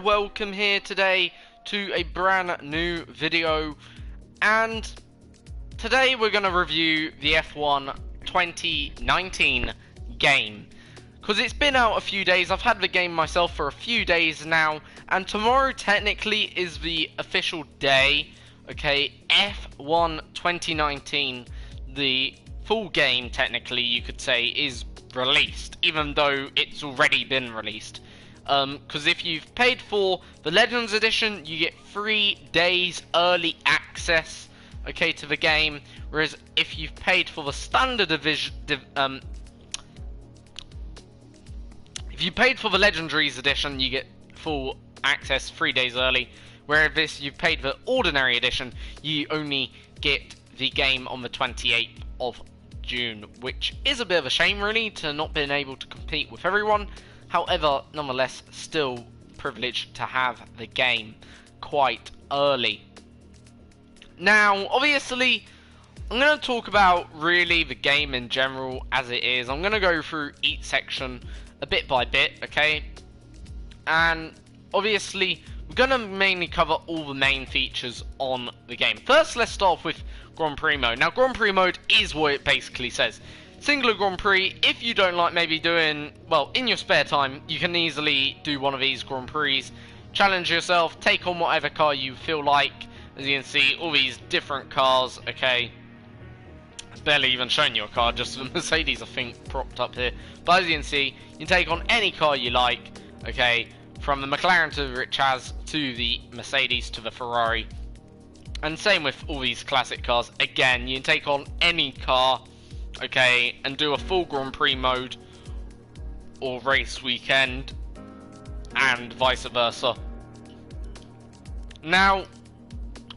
Welcome here today to a brand new video, and today we're going to review the F1 2019 game because it's been out a few days. I've had the game myself for a few days now, and tomorrow technically is the official day. Okay, F1 2019, the full game technically you could say is released, even though it's already been released. Because if you've paid for the Legends Edition, you get 3 days early access, okay, to the game. Whereas if you've paid for the Standard Division, if you paid for the Legendaries Edition, you get full access 3 days early. Whereas if you've paid for Ordinary Edition, you only get the game on the 28th of June, which is a bit of a shame, really, to not being able to compete with everyone. However, nonetheless, still privileged to have the game quite early. Now, obviously, I'm going to talk about really the game in general as it is. I'm going to go through each section a bit by bit, okay? And obviously, we're going to mainly cover all the main features on the game. First, let's start off with Grand Prix mode. Now, Grand Prix mode is what it basically says. Singular Grand Prix, if you don't like maybe doing, well, in your spare time, you can easily do one of these Grand Prix. Challenge yourself, take on whatever car you feel like. As you can see, all these different cars, okay. It's barely even showing you a car, just the Mercedes, I think, propped up here. But as you can see, you can take on any car you like, okay. From the McLaren to the chazza to the Mercedes to the Ferrari. And same with all these classic cars. Again, you can take on any car, okay, and do a full Grand Prix mode or race weekend, and vice versa. Now,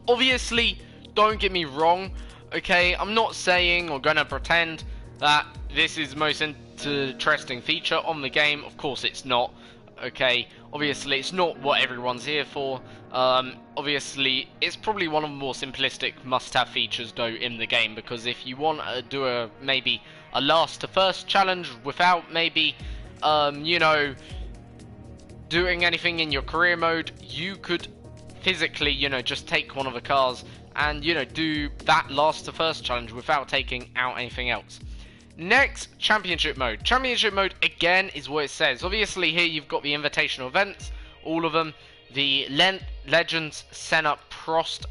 obviously, don't get me wrong, okay, I'm not saying or gonna pretend that this is the most interesting feature on the game. Of course it's not, okay. Obviously it's not what everyone's here for. Obviously it's probably one of the more simplistic must-have features though in the game, because if you want to do maybe a last to first challenge without maybe you know, doing anything in your career mode, you could physically, you know, just take one of the cars and, you know, do that last to first challenge without taking out anything else. Next, Championship mode. Championship mode, again, is what it says. Obviously, here you've got the invitational events, all of them. The Legends, Senna, Prost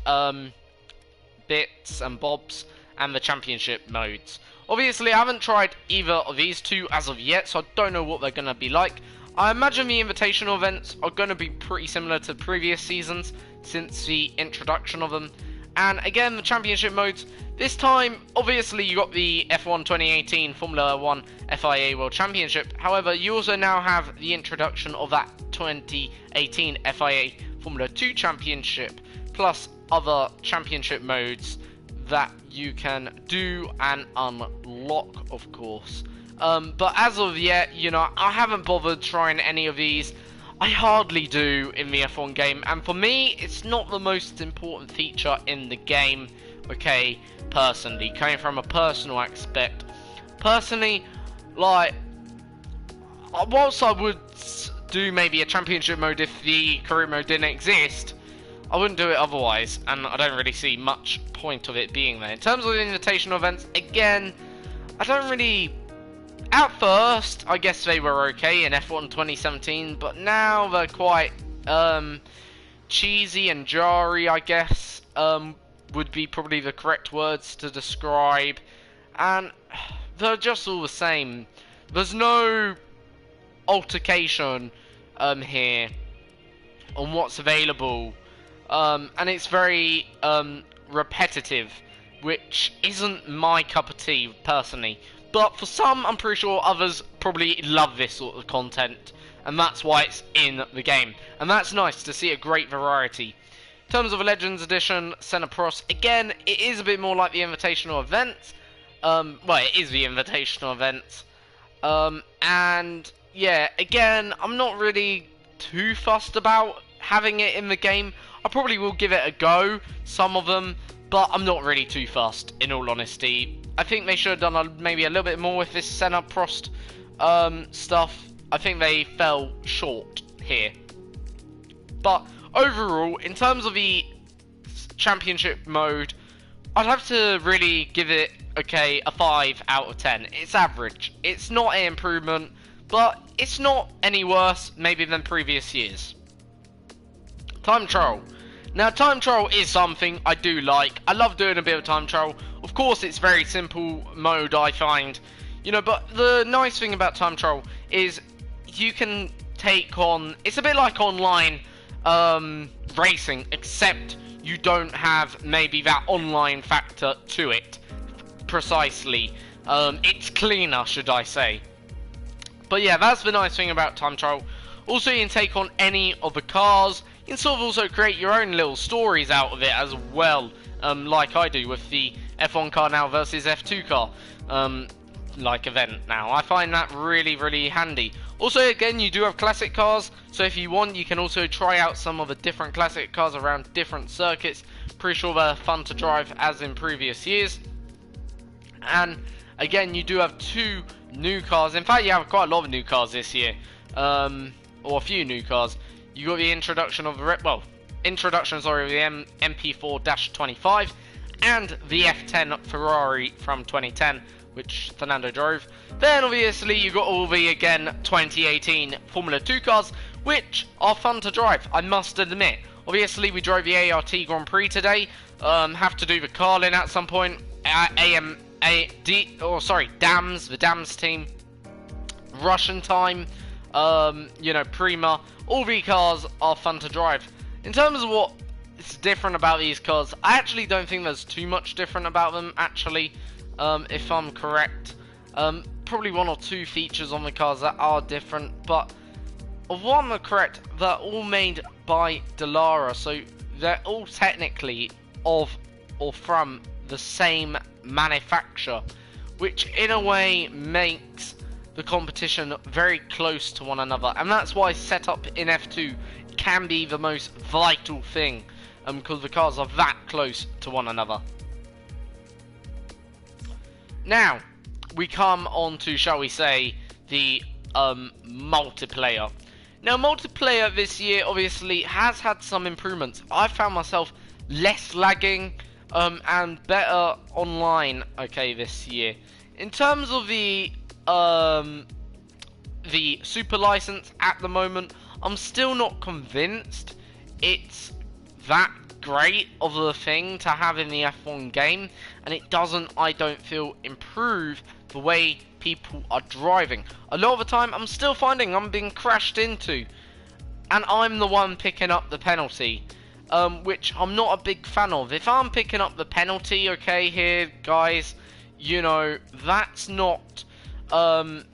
bits and bobs, and the Championship modes. Obviously, I haven't tried either of these two as of yet, so I don't know what they're going to be like. I imagine the invitational events are going to be pretty similar to previous seasons since the introduction of them. And again, the Championship modes, this time, obviously, you got the F1 2018 Formula 1 FIA World Championship. However, you also now have the introduction of that 2018 FIA Formula 2 Championship, plus other championship modes that you can do and unlock, of course. But as of yet, you know, I haven't bothered trying any of these. I hardly do in the F1 game, and for me, it's not the most important feature in the game, okay, personally, coming from a personal aspect. Personally, like, whilst I would do maybe a championship mode if the career mode didn't exist, I wouldn't do it otherwise, and I don't really see much point of it being there. In terms of the invitational events, again, I don't really... At first, I guess they were okay in F1 2017, but now they're quite cheesy and jarry, I guess, would be probably the correct words to describe. And they're just all the same. There's no altercation here on what's available, and it's very repetitive, which isn't my cup of tea, personally. But for some, I'm pretty sure others probably love this sort of content, and that's why it's in the game. And that's nice to see a great variety. In terms of a Legends Edition, Senna Prost, again, it is a bit more like the Invitational events. Well, it is the Invitational events. And, yeah, again, I'm not really too fussed about having it in the game. I probably will give it a go, some of them, but I'm not really too fussed, in all honesty. I think they should have done maybe a little bit more with this Senna Prost stuff. I think they fell short here. But overall, in terms of the championship mode, I'd have to really give it, okay, a 5 out of 10. It's average. It's not an improvement, but it's not any worse, maybe, than previous years. Time trial. Now, time trial is something I do like. I love doing a bit of time trial. Of course, it's very simple mode, I find. You know, but the nice thing about time trial is you can take on... It's a bit like online racing, except you don't have maybe that online factor to it. Precisely. It's cleaner, should I say. But yeah, that's the nice thing about time trial. Also, you can take on any of the cars. You can sort of also create your own little stories out of it as well. Like I do with the F1 car now versus F2 car. Like event now. I find that really, really handy. Also, again, you do have classic cars, so if you want, you can also try out some of the different classic cars around different circuits. Pretty sure they're fun to drive as in previous years. And again, you do have 2 new cars. In fact, you have quite a lot of new cars this year, or a few new cars. You got the introduction of the of the MP4-25 and the F10 Ferrari from 2010. Which Fernando drove. Then obviously you got all the, again, 2018 Formula 2 cars, which are fun to drive, I must admit. Obviously we drove the ART Grand Prix today, have to do the Carlin at some point, DAMS, the DAMS team, Russian time, you know, Prima, all the cars are fun to drive. In terms of what is different about these cars, I actually don't think there's too much different about them, actually. If I'm correct, probably 1 or 2 features on the cars that are different, but of what I'm correct, they're all made by Dallara, so they're all technically of or from the same manufacturer, which in a way makes the competition very close to one another, and that's why setup in F2 can be the most vital thing, because the cars are that close to one another. Now, we come on to, shall we say, the multiplayer. Now, multiplayer this year obviously has had some improvements. I've found myself less lagging and better online, okay, this year. In terms of the super license at the moment, I'm still not convinced it's that great of a thing to have in the F1 game, and it doesn't, I don't feel, improve the way people are driving. A lot of the time I'm still finding I'm being crashed into, and I'm the one picking up the penalty, which I'm not a big fan of. If I'm picking up the penalty, okay, here guys, you know, that's not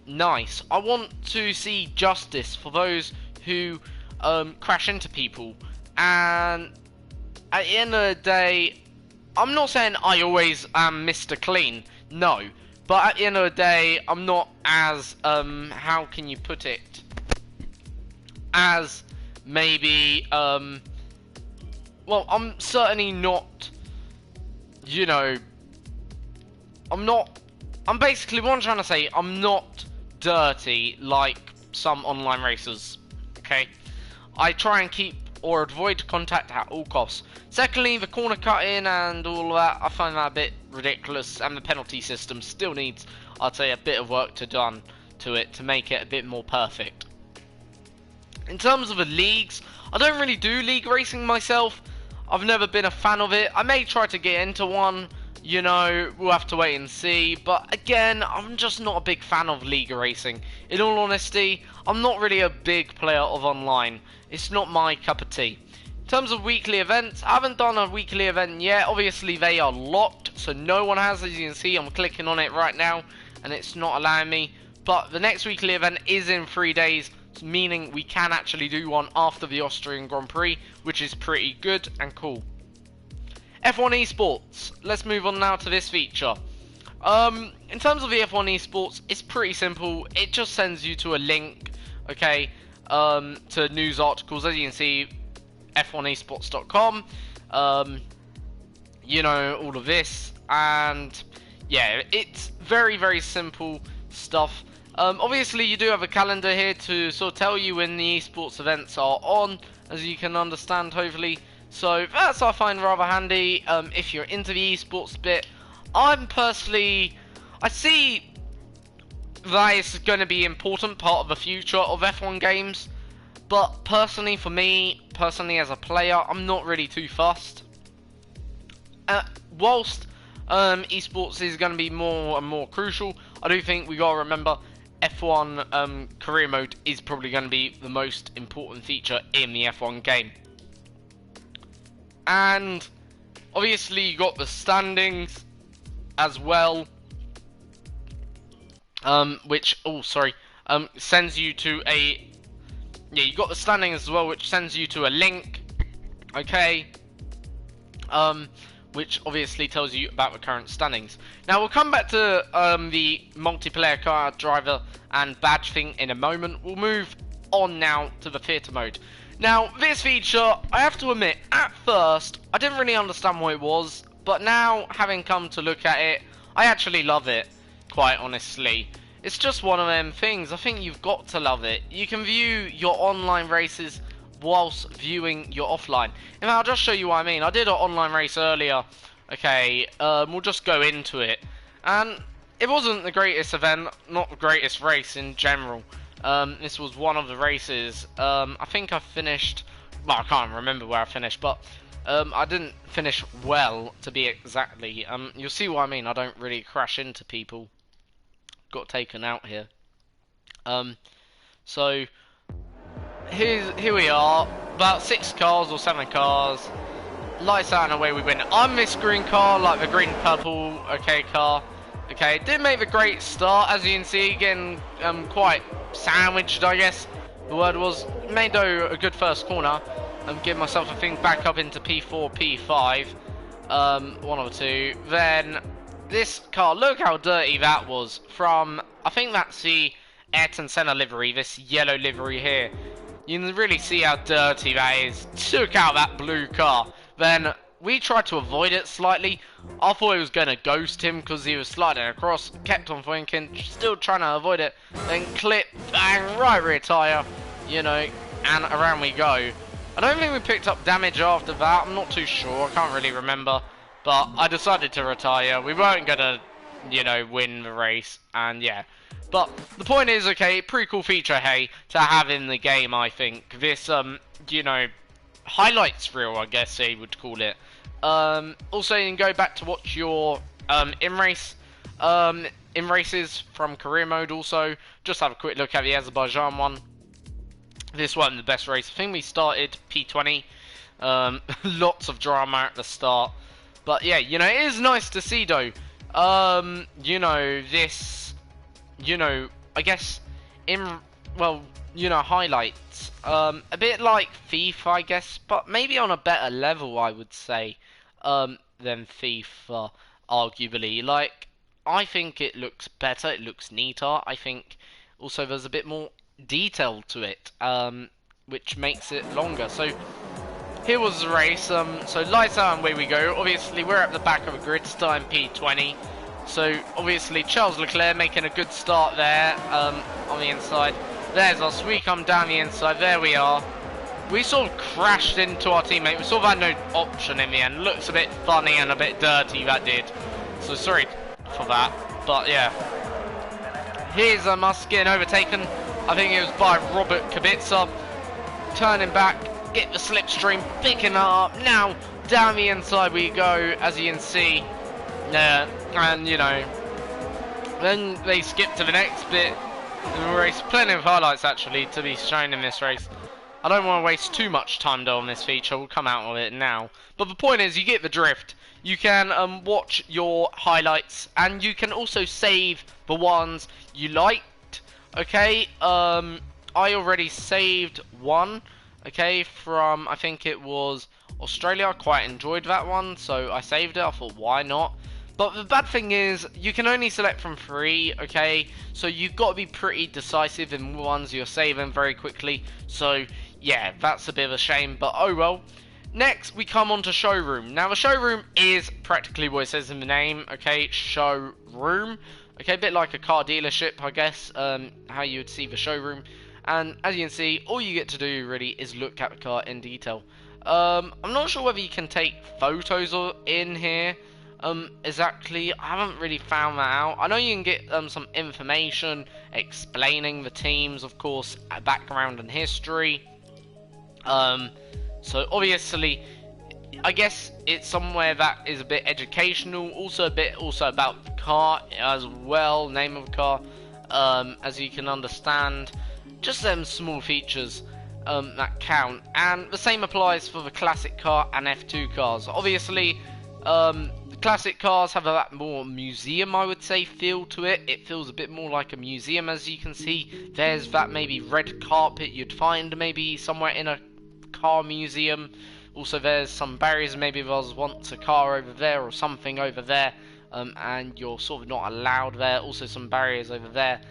nice. I want to see justice for those who crash into people, and at the end of the day, I'm not saying I always am Mr. Clean, no. But at the end of the day, I'm not as, how can you put it? As maybe, well, I'm certainly not, you know, I'm basically, what I'm trying to say, I'm not dirty like some online racers, okay? I try and keep or avoid contact at all costs. Secondly, the corner cutting and all of that, I find that a bit ridiculous, and the penalty system still needs, I'd say, a bit of work done to it to make it a bit more perfect. In terms of the leagues, I don't really do league racing myself. I've never been a fan of it. I may try to get into one, you know, we'll have to wait and see. But again, I'm just not a big fan of league racing. In all honesty, I'm not really a big player of online. It's not my cup of tea. In terms of weekly events, I haven't done a weekly event yet. Obviously, they are locked, so no one has. As you can see, I'm clicking on it right now, and it's not allowing me. But the next weekly event is in 3 days, meaning we can actually do one after the Austrian Grand Prix, which is pretty good and cool. F1 Esports. Let's move on now to this feature. In terms of the F1 Esports, it's pretty simple. It just sends you to a link, okay, to news articles. As you can see, f1esports.com, you know, all of this, and yeah, it's very, very simple stuff. Obviously, you do have a calendar here to sort of tell you when the esports events are on, as you can understand, hopefully. So that's, I find, rather handy if you're into the esports bit. I'm personally, I see that it's going to be an important part of the future of F1 games, but personally, for me, as a player, I'm not really too fussed. Whilst esports is going to be more and more crucial, I do think we got to remember F1 career mode is probably going to be the most important feature in the F1 game. And obviously you got the standings as well, which, sends you to a, you got the standings as well, which sends you to a link, okay, which obviously tells you about the current standings. Now we'll come back to the multiplayer car driver and badge thing in a moment. We'll move on now to the theatre mode. Now this feature, I have to admit, at first I didn't really understand what it was, but now having come to look at it, I actually love it, quite honestly. It's just one of them things. I think you've got to love it. You can view your online races whilst viewing your offline. And I'll just show you what I mean. I did an online race earlier. Okay, we'll just go into it. And it wasn't the greatest event, not the greatest race in general. This was one of the races. I think I finished, well, I can't remember where I finished, but I didn't finish well, to be exactly. You'll see what I mean. I don't really crash into people. Got taken out here. So here we are, about 6 cars or 7 cars. Lights out and away we win. I'm this green car, like the green purple, okay, car. Okay, didn't make the great start, as you can see, getting quite sandwiched, I guess the word was. Made though a good first corner. Give myself a thing back up into P4, P5, one or two. Then this car, look how dirty that was. From, I think that's the Ayrton Senna livery, this yellow livery here. You can really see how dirty that is. Took out that blue car. Then we tried to avoid it slightly. I thought he was going to ghost him because he was sliding across. Kept on thinking, still trying to avoid it. Then clip, bang, right rear tyre, you know, and around we go. I don't think we picked up damage after that. I'm not too sure. I can't really remember. But I decided to retire. We weren't going to, you know, win the race. And yeah. But the point is, okay, pretty cool feature, hey, to have in the game, I think. This, you know, highlights reel, I guess they would call it. Also, you can go back to watch your in-races from career mode also. Just have a quick look at the Azerbaijan one. This wasn't the best race. I think we started P20. Lots of drama at the start. But yeah, you know, it is nice to see though. You know, this, you know, I guess well, you know, highlights. A bit like FIFA, I guess, but maybe on a better level, I would say, than FIFA, arguably. Like, I think it looks better, it looks neater. I think also there's a bit more detail to it, which makes it longer. So here was the race. So lights out and away we go. Obviously we're at the back of a grid, starting P20. So obviously Charles Leclerc making a good start there, on the inside. There's us. We come down the inside. There we are. We sort of crashed into our teammate. We sort of had no option in the end. Looks a bit funny and a bit dirty, that did. So sorry for that. But yeah. Here's us getting overtaken. I think it was by Robert Kubica. Turning back, get the slipstream, picking it up. Now, down the inside we go, as you can see. Yeah, and you know, then they skip to the next bit in the race. Plenty of highlights actually to be shown in this race. I don't want to waste too much time though on this feature. We'll come out of it now. But the point is, you get the drift. You can watch your highlights, and you can also save the ones you liked. Okay, I already saved one. Okay, from I think it was Australia. I quite enjoyed that one, so I saved it. I thought, why not? But the bad thing is, you can only select from 3, okay? So you've got to be pretty decisive in the ones you're saving very quickly. So, yeah, that's a bit of a shame, but oh well. Next, we come on to showroom. Now, the showroom is practically what it says in the name, okay? Showroom. Okay, a bit like a car dealership, I guess, how you would see the showroom. And as you can see, all you get to do really is look at the car in detail. I'm not sure whether you can take photos in here. Exactly, I haven't really found that out. I know you can get some information explaining the teams, of course, background and history. So obviously, I guess it's somewhere that is a bit educational, also a bit about the car as well, name of the car, as you can understand. Just them small features that count, and the same applies for the classic car and F2 cars. Obviously, the classic cars have a more museum, I would say, feel to it. It feels a bit more like a museum, as you can see. There's that maybe red carpet you'd find maybe somewhere in a car museum. Also, there's some barriers. Maybe there was once a car over there or something over there, and you're sort of not allowed there. Also, some barriers over there.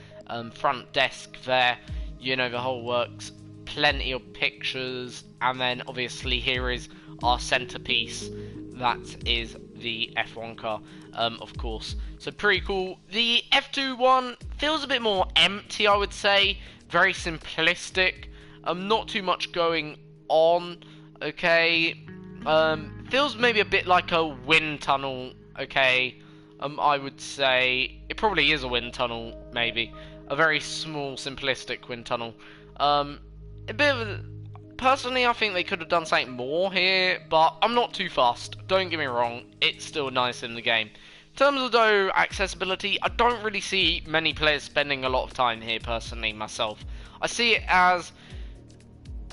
Front desk there. You know, the whole works. Plenty of pictures, and then obviously here is our centerpiece. That is the F1 car, of course. So pretty cool. The F2 one feels a bit more empty, I would say. Very simplistic. Not too much going on. Okay. Feels maybe a bit like a wind tunnel. Okay. I would say it probably is a wind tunnel. Maybe a very small, simplistic wind tunnel. A bit of a, personally, I think they could have done something more here, but I'm not too fussed. Don't get me wrong, it's still nice in the game. In terms of though accessibility, I don't really see many players spending a lot of time here personally myself. I see it as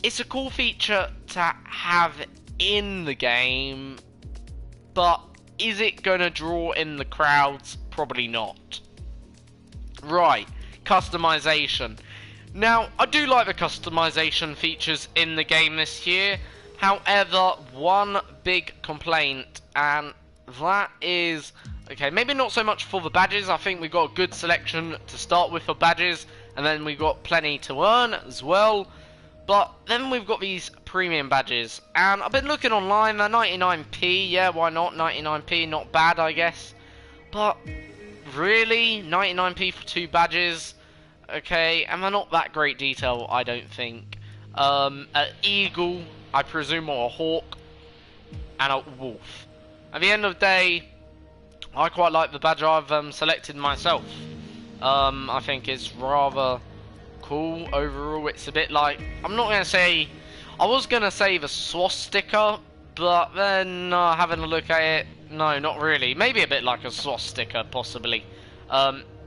it's a cool feature to have in the game, but is it gonna draw in the crowds? Probably not. Right, customization. Now, I do like the customization features in the game this year. However, one big complaint, and that is, okay, maybe not so much for the badges. I think we've got a good selection to start with for badges, and then we've got plenty to earn as well. But then we've got these premium badges, and I've been looking online. They're 99p, yeah, why not? 99p, not bad, I guess. But really, 99p for 2 badges? Okay, and they're not that great detail, I don't think. An eagle, I presume, or a hawk, and a wolf. At the end of the day, I quite like the badge I've selected myself. I think it's rather cool overall. It's a bit like, I'm not going to say, I was going to say the swastika, but then having a look at it, no, not really. Maybe a bit like a swastika, possibly.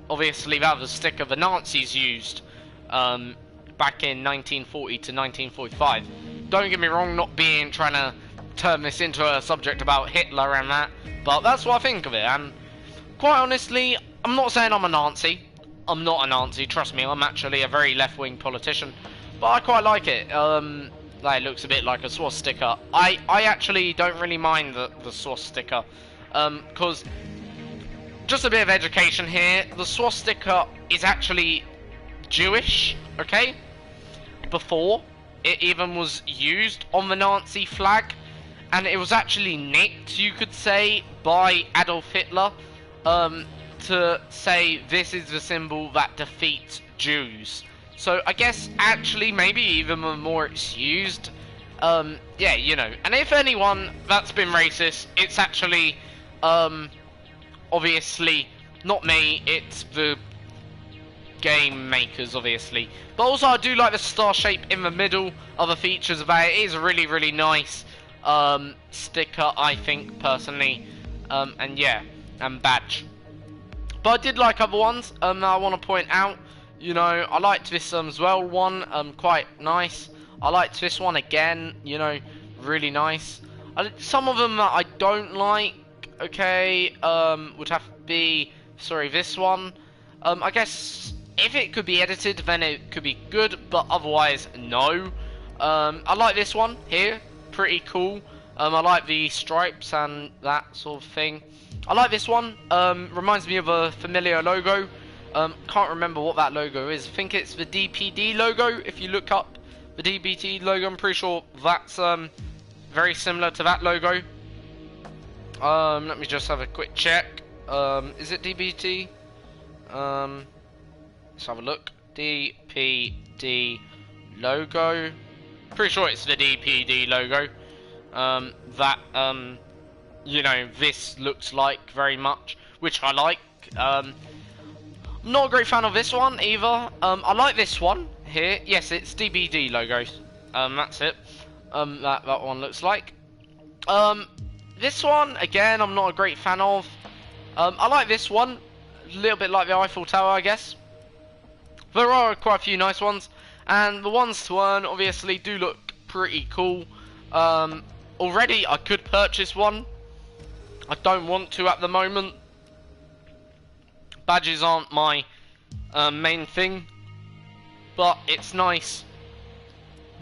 Obviously, that was a sticker the Nazis used back in 1940 to 1945. Don't get me wrong, not trying to turn this into a subject about Hitler and that, but that's what I think of it. And quite honestly, I'm not saying I'm a Nazi. I'm not a Nazi, trust me. I'm actually a very left-wing politician, but I quite like it. Like, it looks a bit like a swastika. I actually don't really mind the swastika, because just a bit of education here. The swastika is actually Jewish, okay? Before it even was used on the Nazi flag, and it was actually nicked, you could say, by Adolf Hitler, to say this is the symbol that defeats Jews. So I guess actually maybe even the more it's used, yeah, you know. And if anyone that's been racist, it's actually obviously not me, it's the game makers, obviously. But also I do like the star shape in the middle. Other features about it is a really, really nice sticker, I think, personally. And yeah, and badge. But I did like other ones that I want to point out. You know, I liked this as well one, quite nice. I liked this one again, you know, really nice. Some of them that I don't like, okay, would have to be, sorry, this one. I guess if it could be edited, then it could be good, but otherwise, no. I like this one here, pretty cool. I like the stripes and that sort of thing. I like this one, reminds me of a familiar logo. Can't remember what that logo is. I think it's the DPD logo. If you look up the DPD logo, I'm pretty sure that's very similar to that logo. Let me just have a quick check. Is it DBT? Let's have a look. DPD logo. Pretty sure it's the DPD logo. That you know, this looks like very much, which I like. I'm not a great fan of this one either. I like this one here. Yes, it's DPD logos. That's it. That one looks like. This one again, I'm not a great fan of. I like this one, a little bit like the Eiffel Tower, I guess. There are quite a few nice ones, and the ones to earn obviously do look pretty cool. Already I could purchase one. I don't want to at the moment. Badges aren't my main thing, but it's nice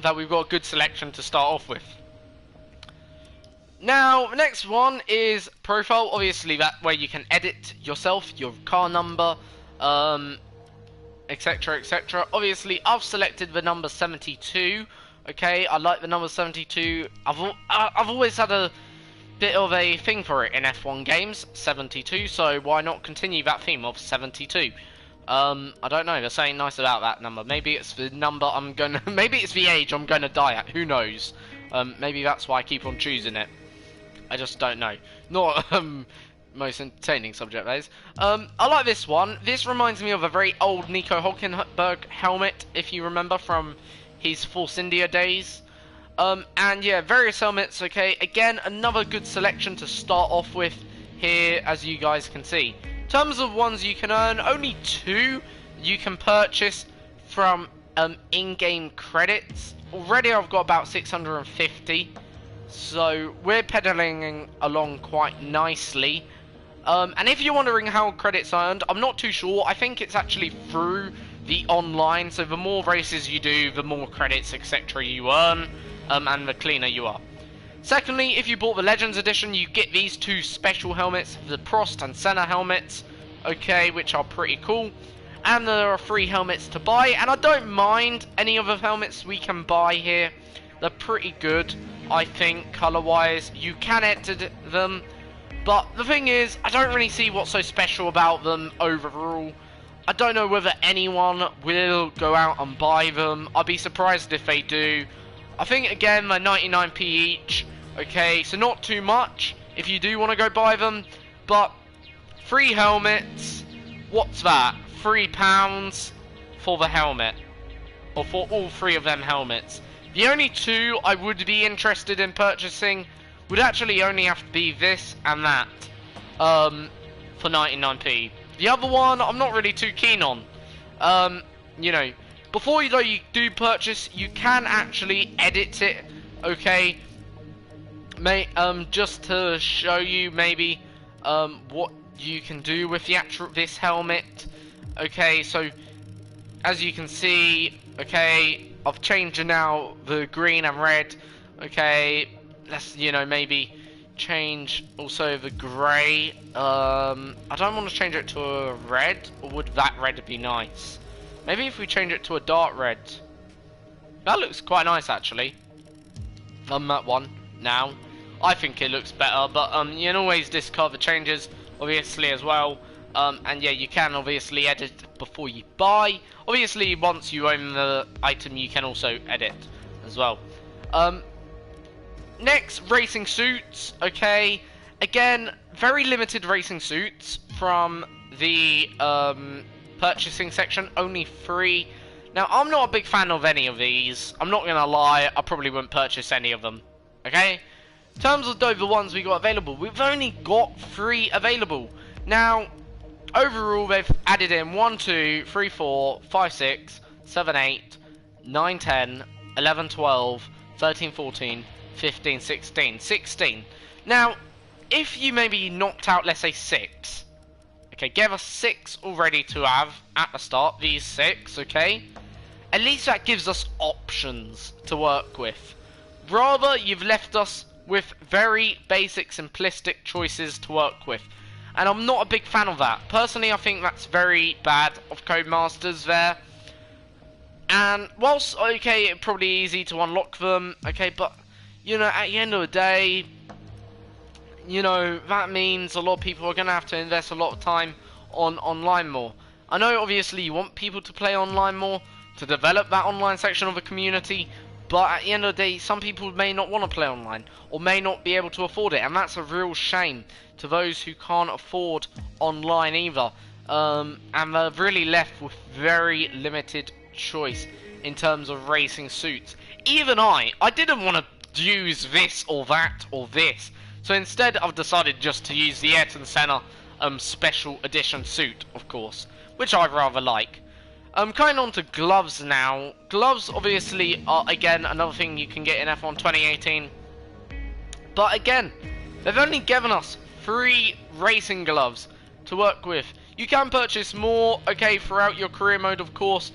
that we've got a good selection to start off with. Now, the next one is profile. Obviously, that where you can edit yourself, your car number, etc, etc. Obviously, I've selected the number 72. Okay, I like the number 72. I've always had a bit of a thing for it in F1 games, 72. So why not continue that theme of 72? I don't know. There's something nice about that number. Maybe it's the number I'm gonna. Maybe it's the age I'm gonna die at. Who knows? Maybe that's why I keep on choosing it. I just don't know. Not most entertaining subject, that is. I like this one. This reminds me of a very old Nico Hülkenberg helmet, if you remember from his Force India days. And yeah, various helmets. Okay, again, another good selection to start off with here, as you guys can see. In terms of ones you can earn, only 2 you can purchase from in-game credits. Already I've got about 650, so we're pedaling along quite nicely. And if you're wondering how credits are earned, I'm not too sure. I think it's actually through the online, so the more races you do, the more credits, etc. you earn, and the cleaner you are. Secondly, if you bought the Legends Edition, you get these 2 special helmets, the Prost and Senna helmets, okay, which are pretty cool. And there are 3 helmets to buy, and I don't mind any of the helmets we can buy here. They're pretty good, I think, colour-wise. You can edit them, but the thing is, I don't really see what's so special about them overall. I don't know whether anyone will go out and buy them. I'd be surprised if they do. I think, again, they're 99p each. Okay, so not too much if you do want to go buy them. But 3 helmets, what's that? £3 for the helmet. Or for all 3 of them helmets. The only 2 I would be interested in purchasing would actually only have to be this and that. For 99p. The other one, I'm not really too keen on. You know, before you do purchase, you can actually edit it, okay? Just to show you maybe what you can do with the this helmet. Okay, so as you can see, okay, I've changed now the green and red. Okay, let's maybe change also the grey. I don't want to change it to a red, or would that red be nice? Maybe if we change it to a dark red. That looks quite nice actually. That one now. I think it looks better, but you can always discard the changes obviously as well. And yeah, you can obviously edit before you buy. Obviously once you own the item you can also edit as well. Next, racing suits. Okay, again, very limited racing suits from the purchasing section, only 3. Now, I'm not a big fan of any of these. I'm not gonna lie, I probably wouldn't purchase any of them. Okay, in terms of the ones we got available, we've only got 3 available. Now, overall, they've added in 1, 2, 3, 4, 5, 6, 7, 8, 9, 10, 11, 12, 13, 14, 15, 16. Now, if you maybe knocked out, let's say 6. Okay, give us 6 already to have at the start, these 6, okay? At least that gives us options to work with. Rather, you've left us with very basic, simplistic choices to work with. And I'm not a big fan of that. Personally, I think that's very bad of Codemasters there. And whilst, okay, it's probably easy to unlock them, okay, but, at the end of the day, that means a lot of people are going to have to invest a lot of time on online more. I know obviously you want people to play online more, to develop that online section of the community, but at the end of the day, some people may not want to play online, or may not be able to afford it, and that's a real shame to those who can't afford online either. And they're really left with very limited choice in terms of racing suits. Even I didn't want to use this or that or this, so instead I've decided just to use the Ayrton Senna special edition suit, of course, which I rather like. Going on to gloves now. Gloves obviously are again another thing you can get in F1 2018, but again, they've only given us 3 racing gloves to work with. You can purchase more, okay, throughout your career mode, of course,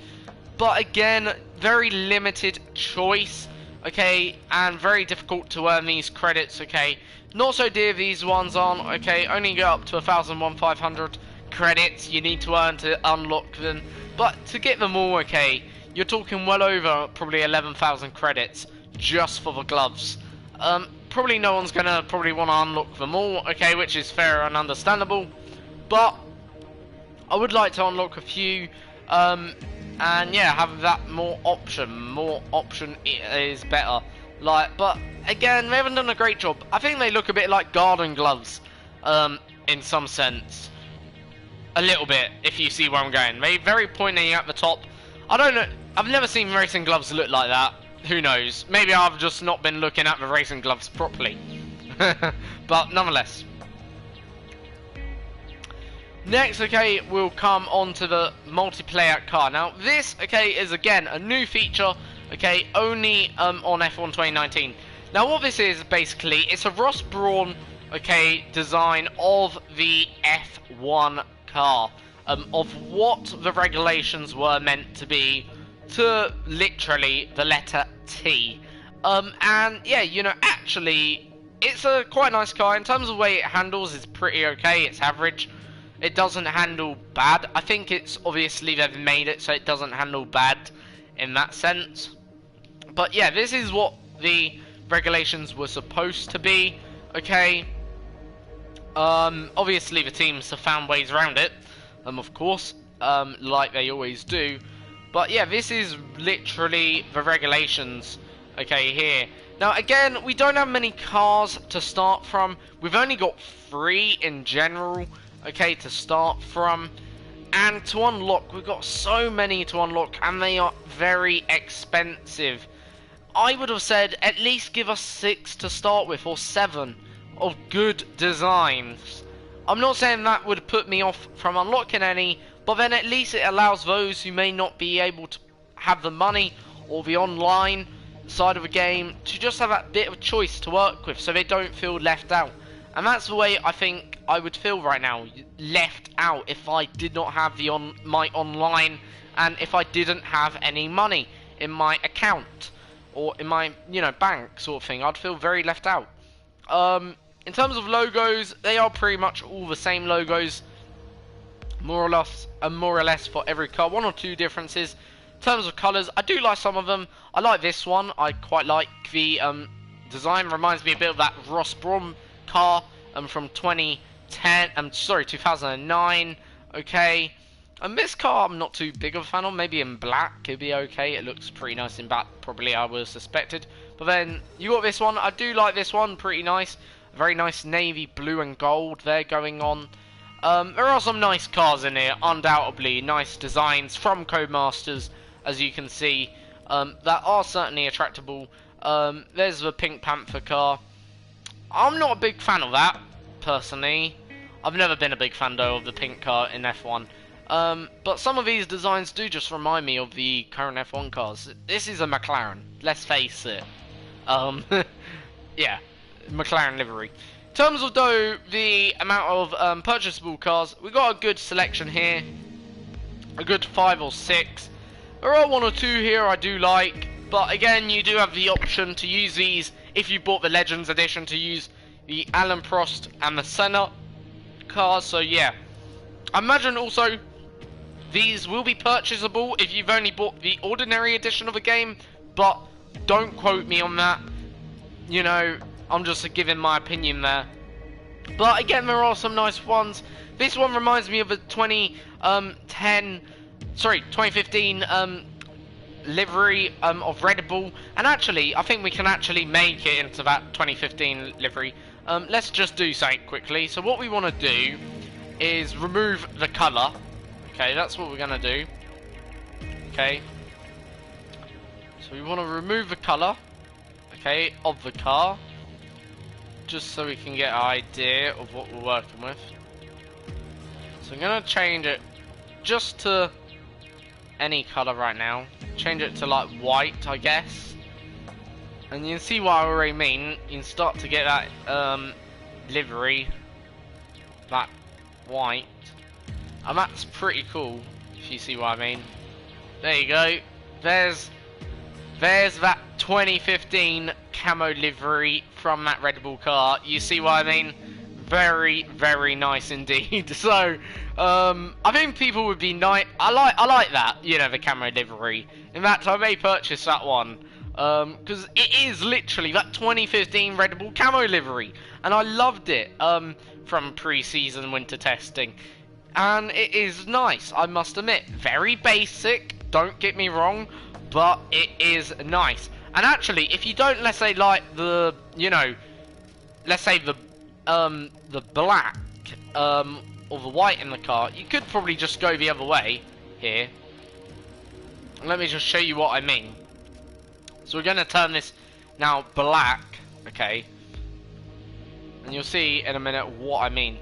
but again, very limited choice, okay, and very difficult to earn these credits, okay. Not so dear these ones aren't, okay, only get up to 1,500 credits you need to earn to unlock them, but to get them all, okay, you're talking well over probably 11,000 credits just for the gloves. Probably no one's gonna probably want to unlock them all, okay, which is fair and understandable, but I would like to unlock a few, and yeah, have that more option is better. Like, but again, they haven't done a great job. I think they look a bit like garden gloves, in some sense. A little bit, if you see where I'm going. They're very pointy at the top. I don't know, I've never seen racing gloves look like that. Who knows? Maybe I've just not been looking at the racing gloves properly. But nonetheless. Next, okay, we'll come on to the multiplayer car. Now, this, okay, is again a new feature, okay, only on F1 2019. Now, what this is, basically, it's a Ross Brawn, okay, design of the F1 car. Of what the regulations were meant to be, to literally the letter T. And, yeah, you know, actually, it's a quite nice car. In terms of the way it handles, it's pretty okay, it's average. It doesn't handle bad. I think it's obviously they've made it so it doesn't handle bad in that sense. But yeah, this is what the regulations were supposed to be, okay? Obviously the teams have found ways around it, of course, like they always do. But yeah, this is literally the regulations, okay, here. Now again, we don't have many cars to start from. We've only got 3 in general, okay, to start from, and to unlock, we've got so many to unlock, and they are very expensive. I would have said at least give us 6 to start with, or 7 of good designs. I'm not saying that would put me off from unlocking any, but then at least it allows those who may not be able to have the money or the online side of the game to just have that bit of choice to work with, so they don't feel left out. And that's the way I think I would feel right now, left out, if I did not have the my online, and if I didn't have any money in my account or in my, you know, bank sort of thing. I'd feel very left out. In terms of logos, they are pretty much all the same logos, more or less for every car. 1 or 2 differences. In terms of colours, I do like some of them. I like this one. I quite like the design. Reminds me a bit of that Ross Brawn car from 2009. Okay, and this car I'm not too big of a fan of. Maybe in black it'd be okay. It looks pretty nice in black, probably I was suspected. But then you got this one. I do like this one, pretty nice. Very nice navy blue and gold there going on. There are some nice cars in here, undoubtedly nice designs from Codemasters, as you can see, that are certainly attractable. There's the Pink Panther car. I'm not a big fan of that, personally. I've never been a big fan, though, of the pink car in F1. But some of these designs do just remind me of the current F1 cars. This is a McLaren, let's face it. Yeah, McLaren livery. In terms of, though, the amount of purchasable cars, we've got a good selection here. A good 5 or 6. There are 1 or 2 here I do like. But again, you do have the option to use these if you bought the Legends Edition, to use the Alan Prost and the Senna cars. So yeah, I imagine also these will be purchasable if you've only bought the Ordinary Edition of a game, but don't quote me on that. You know, I'm just giving my opinion there. But again, there are some nice ones. This one reminds me of a 2015 livery of Red Bull, and actually I think we can actually make it into that 2015 livery. Let's just do something quickly. So what we want to do is remove the colour. Okay, that's what we're gonna do. Okay, so we want to remove the colour, okay, of the car, just so we can get an idea of what we're working with. So I'm gonna change it just to any colour right now. Change it to like white, I guess. And you can see what I already mean. You can start to get that livery, that white, and that's pretty cool. If you see what I mean. There you go. There's that 2015 camo livery from that Red Bull car. You see what I mean? Very, very nice indeed. So, I think people would be nice. I like that, you know, the camo livery. In fact, I may purchase that one, because it is literally that 2015 Red Bull camo livery, and I loved it from pre-season winter testing, and it is nice. I must admit, very basic. Don't get me wrong, but it is nice. And actually, if you don't, let's say, like the, you know, let's say the black or the white in the car, you could probably just go the other way here. Let me just show you what I mean. So we're going to turn this now black, okay, and you'll see in a minute what I mean.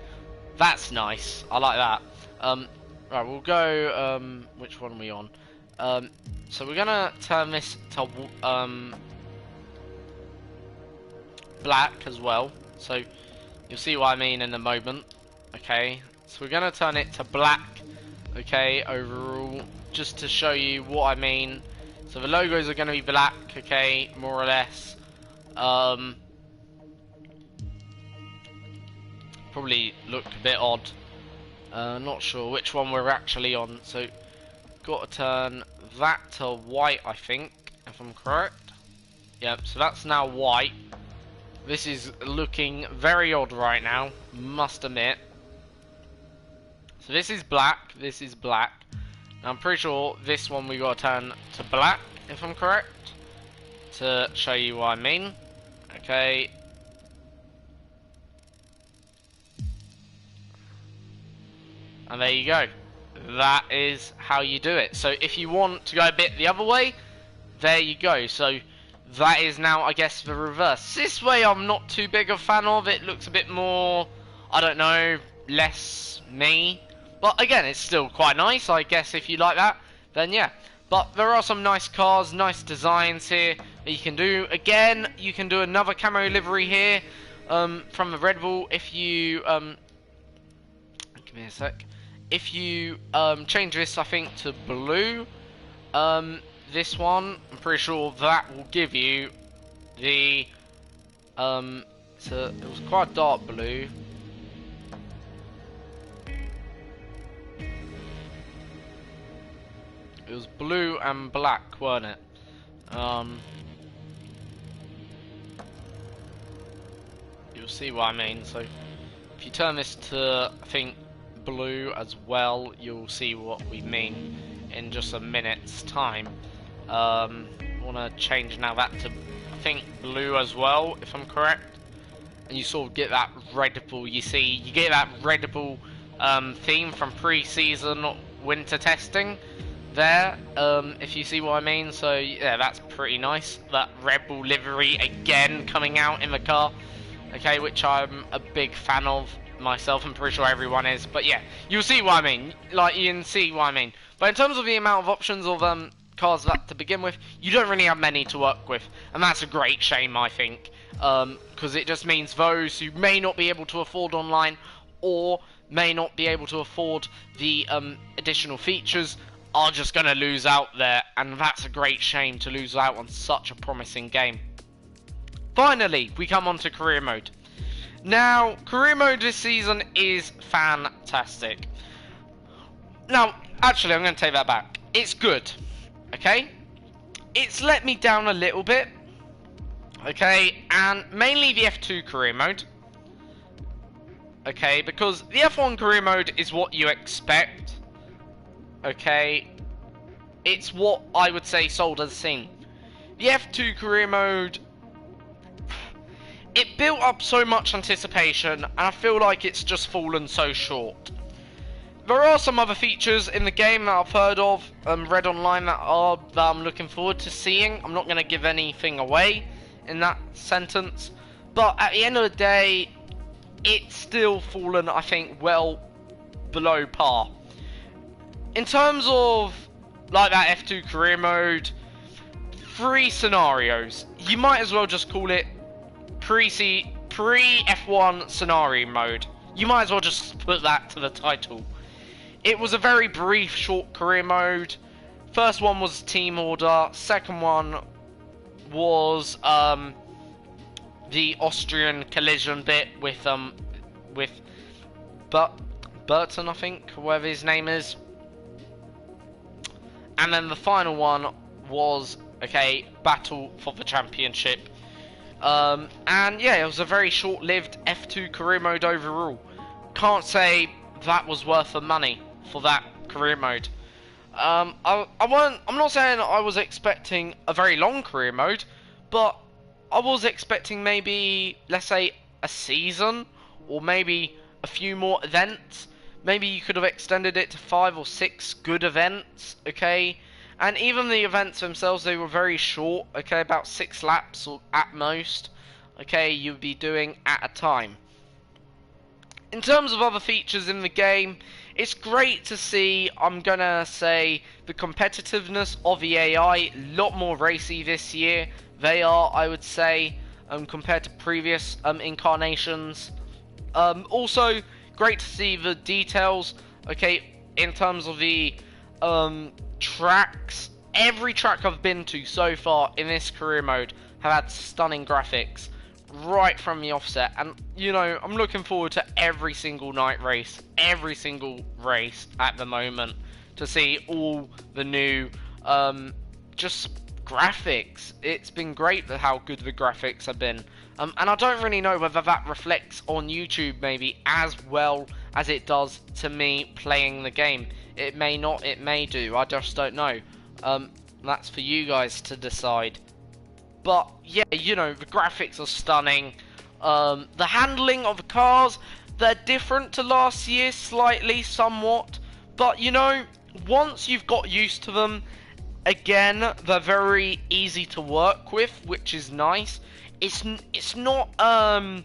That's nice. I like that. Right, we'll go, which one are we on? So we're going to turn this to black as well, so you'll see what I mean in a moment. Okay, so we're going to turn it to black, okay, overall, just to show you what I mean. So the logos are going to be black, okay, more or less. Probably look a bit odd. Not sure which one we're actually on, so got to turn that to white, I think, if I'm correct. Yep, so that's now white. This is looking very odd right now, must admit. So this is black, this is black. Now I'm pretty sure this one we got to turn to black, if I'm correct, to show you what I mean. Okay. And there you go. That is how you do it. So if you want to go a bit the other way, there you go. So that is now, I guess, the reverse. This way I'm not too big a fan of. It looks a bit more, I don't know, less me. But again, it's still quite nice, I guess. If you like that, then yeah. But there are some nice cars, nice designs here that you can do. Again, you can do another camo livery here from the Red Bull. If you give me a sec. If you change this, I think, to blue, this one, I'm pretty sure that will give you the so it was quite dark blue. It was blue and black, weren't it? You'll see what I mean. So if you turn this to, I think, blue as well, you'll see what we mean in just a minute's time. I want to change now that to, I think, blue as well, if I'm correct. And you sort of get that Red Bull, you see, you get that Red Bull theme from pre-season winter testing there, if you see what I mean. So yeah, that's pretty nice. That Red Bull livery again coming out in the car, okay, which I'm a big fan of myself. I'm pretty sure everyone is, but yeah, you'll see what I mean. Like, you can see what I mean. But in terms of the amount of options of cars that to begin with, you don't really have many to work with, and that's a great shame, I think, because it just means those who may not be able to afford online or may not be able to afford the additional features are just going to lose out there, and that's a great shame to lose out on such a promising game. Finally, we come on to career mode. Now, career mode this season is fantastic. Now, actually, I'm going to take that back. It's good, okay? It's let me down a little bit, okay? And mainly the F2 career mode. okay, because the F1 career mode is what you expect, okay, it's what I would say sold as a thing. The F2 career mode, it built up so much anticipation, and I feel like it's just fallen so short. There are some other features in the game that I've heard of, read online, that I'm looking forward to seeing. I'm not going to give anything away in that sentence, but at the end of the day, it's still fallen, I think, well below par. In terms of like that F2 career mode, 3 scenarios. You might as well just call it pre-F1 scenario mode. You might as well just put that to the title. It was a very brief, short career mode. First one was team order. Second one was the Austrian collision bit with Burton, I think, whatever his name is. And then the final one was, okay, battle for the championship. And yeah, it was a very short-lived F2 career mode overall. Can't say that was worth the money for that career mode. I'm not saying I was expecting a very long career mode, but I was expecting maybe, let's say, a season, or maybe a few more events. Maybe you could have extended it to 5 or 6 good events, okay? And even the events themselves, they were very short, okay? About 6 laps or at most, okay? You'd be doing at a time. In terms of other features in the game, it's great to see, I'm gonna say, the competitiveness of the AI, a lot more racy this year. They are, I would say, compared to previous incarnations. Also, great to see the details, okay, in terms of the tracks. Every track I've been to so far in this career mode have had stunning graphics right from the offset, and you know, I'm looking forward to every single night race, every single race at the moment, to see all the new just graphics. It's been great how good the graphics have been, and I don't really know whether that reflects on YouTube maybe as well as it does to me playing the game. It may not, it may do, I just don't know. That's for you guys to decide. But yeah, you know, the graphics are stunning. The handling of the cars, they're different to last year slightly, somewhat, but you know, once you've got used to them, again, they're very easy to work with, which is nice. It's not a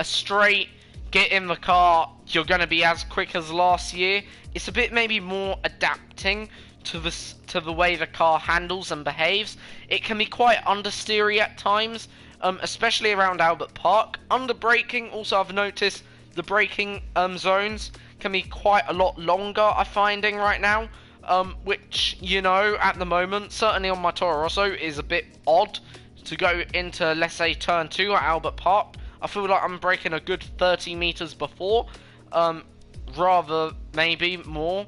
straight get in the car, you're gonna be as quick as last year. It's a bit maybe more adapting to the way the car handles and behaves. It can be quite understeery at times, especially around Albert Park. Under braking, also I've noticed the braking zones can be quite a lot longer, I'm finding right now, which, you know, at the moment, certainly on my Toro Rosso, is a bit odd to go into, let's say, turn 2 at Albert Park. I feel like I'm braking a good 30 meters before, rather maybe more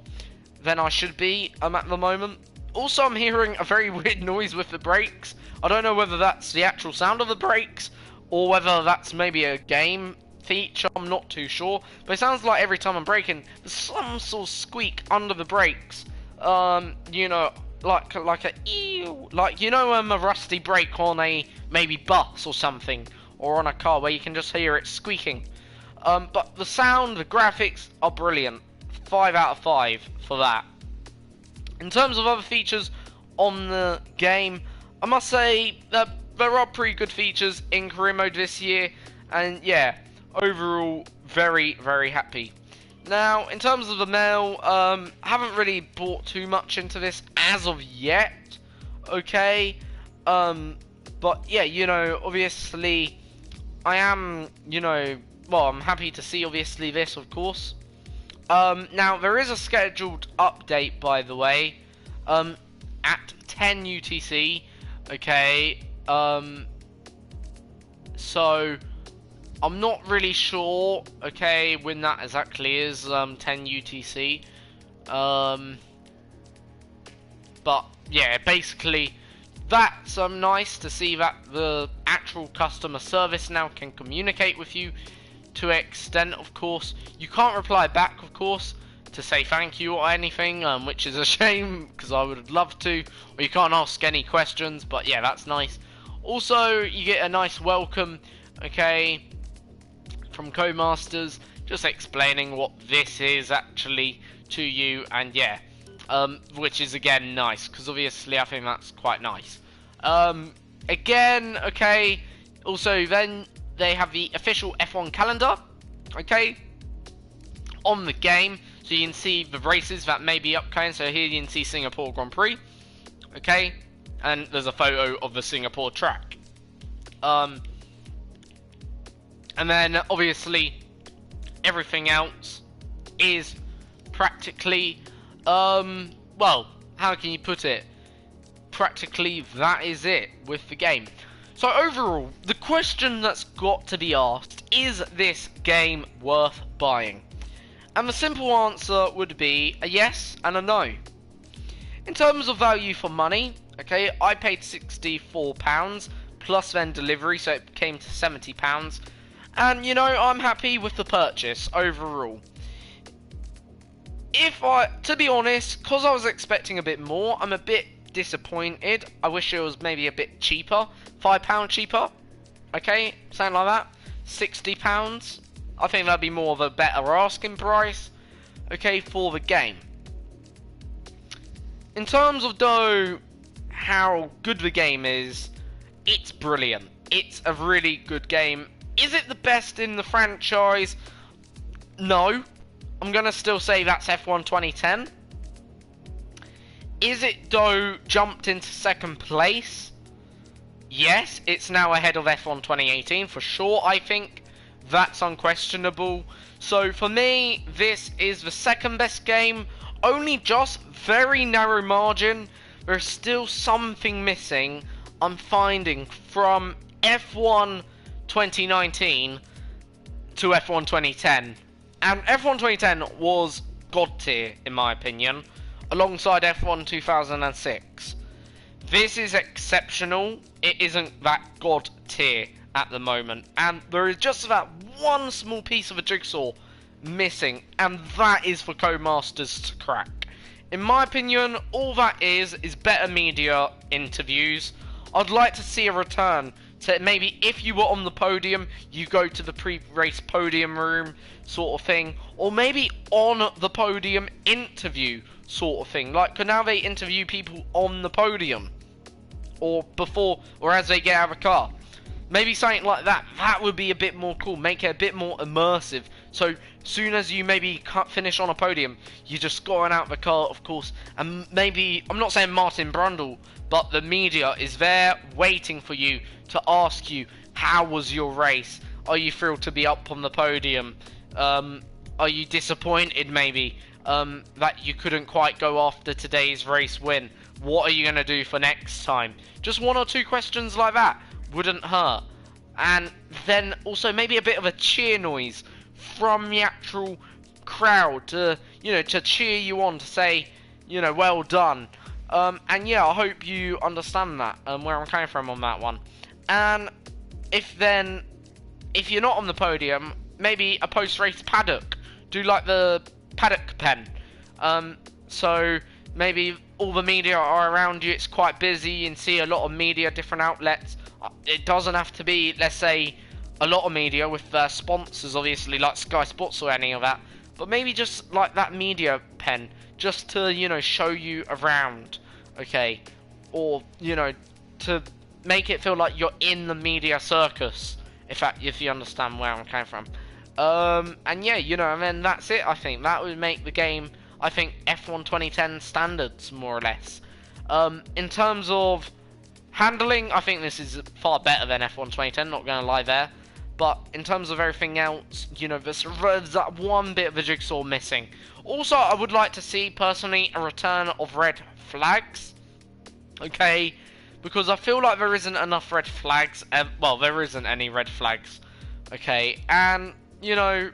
than I should be at the moment. Also, I'm hearing a very weird noise with the brakes. I don't know whether that's the actual sound of the brakes or whether that's maybe a game feature. I'm not too sure, but it sounds like every time I'm braking, there's some sort of squeak under the brakes. You know, like a ew, like, you know, a rusty brake on a maybe bus or something, or on a car where you can just hear it squeaking. But the sound, the graphics are brilliant. 5 out of 5 for that. In terms of other features on the game, I must say that there are pretty good features in career mode this year, and yeah, overall very, very happy. Now, in terms of the mail, haven't really bought too much into this as of yet, okay, but yeah, you know, obviously, I am, you know, well, I'm happy to see, obviously, this, of course. Now, there is a scheduled update, by the way, at 10 UTC, okay, so, I'm not really sure, okay, when that exactly is, 10 UTC, but, yeah, basically, that's, nice to see that the actual customer service now can communicate with you to an extent, of course. You can't reply back, of course, to say thank you or anything, which is a shame, because I would love to. Or you can't ask any questions, but yeah, that's nice. Also, you get a nice welcome, okay, from Codemasters, just explaining what this is actually to you, and yeah, which is again nice, because obviously I think that's quite nice. Again, okay, also then they have the official F1 calendar, okay, on the game, so you can see the races that may be upcoming. So here you can see Singapore Grand Prix, okay, and there's a photo of the Singapore track. And then obviously everything else is practically, well, how can you put it? Practically that is it with the game. So overall, the question that's got to be asked, is this game worth buying? And the simple answer would be a yes and a no. In terms of value for money, okay, I paid £64 plus then delivery, so it came to £70. And you know, I'm happy with the purchase overall. To be honest, because I was expecting a bit more, I'm a bit disappointed. I wish it was maybe a bit cheaper, £5 cheaper, okay, something like that, £60. I think that'd be more of a better asking price, okay, for the game. In terms of though how good the game is, it's brilliant. It's a really good game. Is it the best in the franchise? No. I'm gonna still say that's F1 2010. Is it though jumped into second place? Yes, it's now ahead of F1 2018 for sure, I think. That's unquestionable. So for me, this is the second best game. Only just very narrow margin. There's still something missing, I'm finding, from F1 2019 to F1 2010. And F1 2010 was god tier, in my opinion, alongside F1 2006. This is exceptional. It isn't that god tier at the moment, and there is just about one small piece of a jigsaw missing, and that is for Codemasters to crack. In my opinion, all that is better media interviews. I'd like to see a return to maybe if you were on the podium, you go to the pre-race podium room sort of thing, or maybe on the podium interview sort of thing. Like, now they interview people on the podium, or before, or as they get out of the car. Maybe something like that. That would be a bit more cool. Make it a bit more immersive. So, soon as you maybe finish on a podium, you just going out the car, of course. And maybe, I'm not saying Martin Brundle, but the media is there waiting for you to ask you, how was your race? Are you thrilled to be up on the podium? Are you disappointed maybe that you couldn't quite go after today's race win? What are you going to do for next time? Just one or two questions like that wouldn't hurt. And then also maybe a bit of a cheer noise from the actual crowd to, you know, to cheer you on, to say, you know, well done. And yeah, I hope you understand that, where I'm coming from on that one. And if you're not on the podium, maybe a post-race paddock. Do like the paddock pen. So maybe all the media are around you, it's quite busy, you can see a lot of media, different outlets. It doesn't have to be, let's say, a lot of media with sponsors, obviously, like Sky Sports or any of that. But maybe just like that media pen, just to, you know, show you around, okay? Or, you know, to make it feel like you're in the media circus, if you understand where I'm coming from. And yeah, you know, and then that's it, I think. That would make the game, I think, F1 2010 standards, more or less. In terms of handling, I think this is far better than F1 2010, not going to lie there. But in terms of everything else, you know, there's that one bit of a jigsaw missing. Also, I would like to see, personally, a return of red flags. Okay? Because I feel like there isn't enough red flags. Well, there isn't any red flags. Okay? And, you know,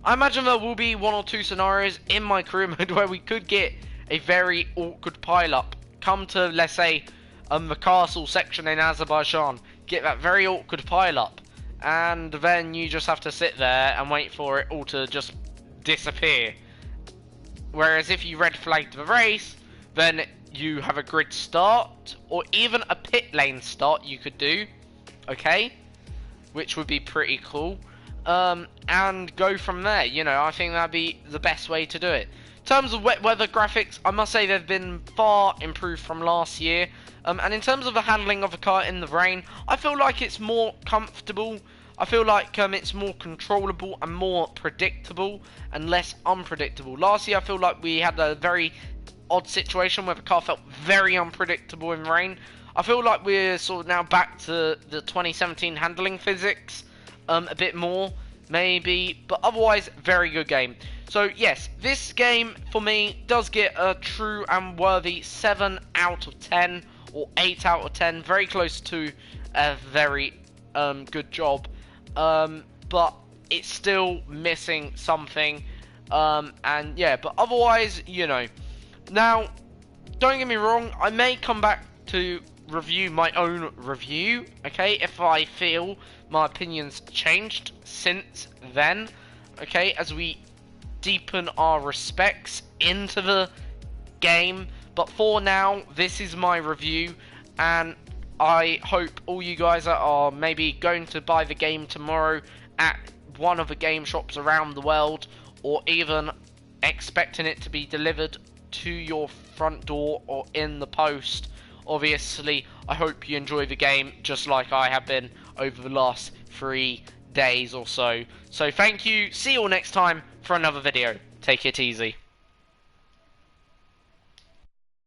I imagine there will be one or two scenarios in my career mode where we could get a very awkward pile-up. Come to, let's say, the castle section in Azerbaijan. Get that very awkward pile-up. and then you just have to sit there and wait for it all to just disappear. Whereas if you red flagged the race, then you have a grid start, or even a pit lane start you could do, okay? Which would be pretty cool. And go from there, you know, I think that'd be the best way to do it. In terms of wet weather graphics, I must say they've been far improved from last year. And in terms of the handling of a car in the rain, I feel like it's more comfortable. I feel like it's more controllable and more predictable and less unpredictable. Last year I feel like we had a very odd situation where the car felt very unpredictable in rain. I feel like we're sort of now back to the 2017 handling physics a bit more, maybe, but otherwise, very good game. So yes, this game for me does get a true and worthy 7 out of 10 or 8 out of 10, very close to a very good job, but it's still missing something, and yeah, but otherwise, you know. Now, don't get me wrong, I may come back to review my own review, okay, if I feel my opinions changed since then, okay, as we deepen our respects into the game. But for now, this is my review, and I hope all you guys that are maybe going to buy the game tomorrow at one of the game shops around the world, or even expecting it to be delivered to your front door or in the post, obviously, I hope you enjoy the game just like I have been over the last 3 days or so. So thank you, see you all next time for another video. Take it easy.